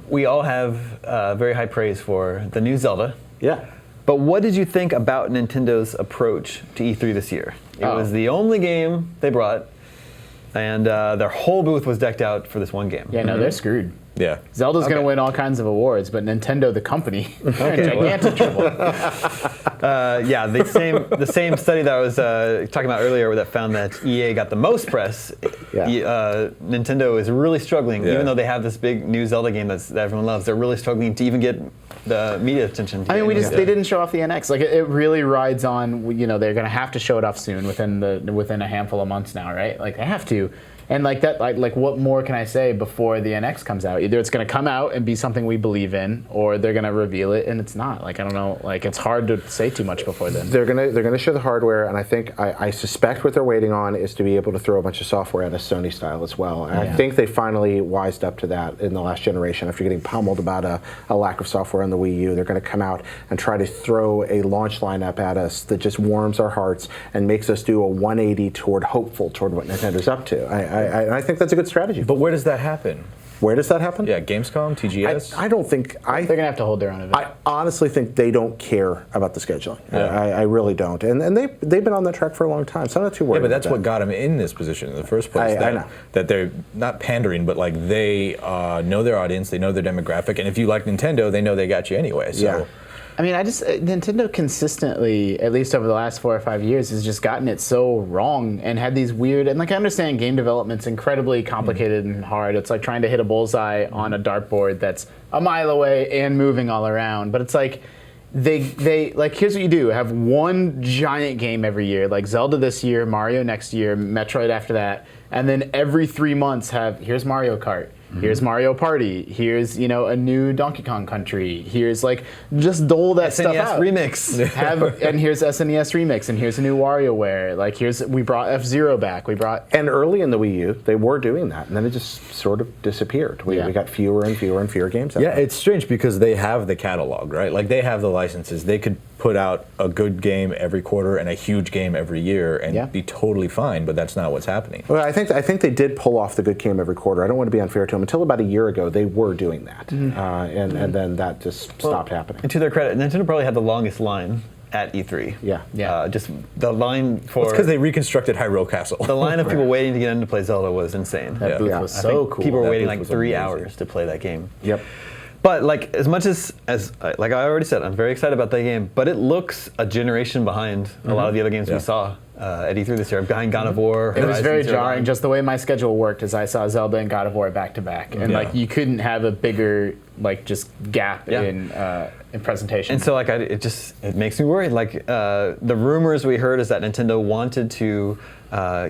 we all have very high praise for the new Zelda. Yeah. But what did you think about Nintendo's approach to E3 this year? It was the only game they brought, and their whole booth was decked out for this one game. Yeah, no, they're screwed. Yeah. Zelda's going to win all kinds of awards, but Nintendo, the company, they're in gigantic trouble. Yeah, the same study that I was talking about earlier that found that EA got the most press. Nintendo is really struggling, even though they have this big new Zelda game that everyone loves. They're really struggling to even get the media attention. I mean, they didn't show off the NX. Like it really rides on. You know, they're going to have to show it off soon, within a handful of months now, right? Like they have to. And like that, like what more can I say before the NX comes out? Either it's going to come out and be something we believe in, or they're going to reveal it and it's not. Like I don't know. Like it's hard to say too much before then. They're gonna show the hardware, and I think I suspect what they're waiting on is to be able to throw a bunch of software at a Sony style as well. And I think they finally wised up to that in the last generation. After getting pummeled about a lack of software on the Wii U, they're going to come out and try to throw a launch lineup at us that just warms our hearts and makes us do a 180 toward what Nintendo's up to. I think that's a good strategy. But where does that happen? Where does that happen? Yeah, Gamescom, TGS? I don't think... They're going to have to hold their own event. I honestly think they don't care about the scheduling. Yeah. I really don't. And they've been on that track for a long time, so I'm not too worried but that's about what got them in this position in the first place. I know. That they're not pandering, but like they know their audience, they know their demographic, and if you like Nintendo, they know they got you anyway. So. Yeah. I mean, Nintendo consistently, at least over the last 4 or 5 years, has just gotten it so wrong and had these weird, and like I understand game development's incredibly complicated and hard. It's like trying to hit a bullseye on a dartboard that's a mile away and moving all around. But it's like, they like, here's what you do. Have one giant game every year, like Zelda this year, Mario next year, Metroid after that, and then every 3 months here's Mario Kart. Here's Mario Party. Here's a new Donkey Kong Country. Here's like just dole that stuff out. SNES remix. And here's SNES remix. And here's a new WarioWare. Like we brought F-Zero back. And early in the Wii U, they were doing that, and then it just sort of disappeared. We got fewer and fewer and fewer games. Yeah, it's strange because they have the catalog, right? Like they have the licenses. They could put out a good game every quarter and a huge game every year and be totally fine, but that's not what's happening. Well, I think they did pull off the good game every quarter. I don't want to be unfair to them. Until about a year ago, they were doing that, and then that just stopped happening. And to their credit, Nintendo probably had the longest line at E3. Yeah. Just the line for... It's because they reconstructed Hyrule Castle. The line of people waiting to get in to play Zelda was insane. That booth was so cool. People were That waiting booth like was 3 amazing. hours to play that game. Yep. But like as much as like I already said, I'm very excited about that game. But it looks a generation behind a lot of the other games we saw at E3 this year. Behind God of War. It was very Zero jarring. Dawn. Just the way my schedule worked is I saw Zelda and God of War back to back, and like you couldn't have a bigger like just gap in presentation. And so like it makes me worried. Like the rumors we heard is that Nintendo wanted to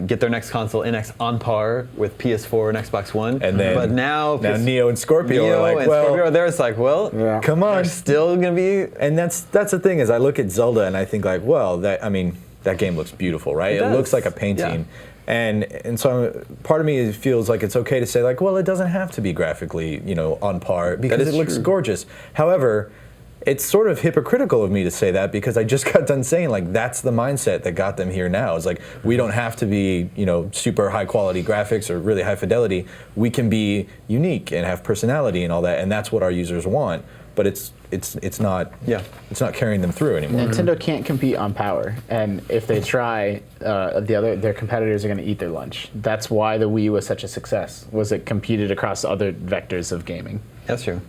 get their next console NX on par with PS4 and Xbox One. And then, but now Neo and Scorpio are like, Scorpio are there. It's like, well, come on. They're still gonna be. And that's the thing is I look at Zelda and I think like, well, that game looks beautiful, right? It looks like a painting. Yeah. And so part of me feels like it's okay to say like, well, it doesn't have to be graphically, on par because it looks gorgeous. However, it's sort of hypocritical of me to say that because I just got done saying like that's the mindset that got them here now. It's like we don't have to be, super high quality graphics or really high fidelity. We can be unique and have personality and all that, and that's what our users want. But it's not it's not carrying them through anymore. Nintendo can't compete on power, and if they try, their competitors are going to eat their lunch. That's why the Wii was such a success. Was it competed across other vectors of gaming? That's true.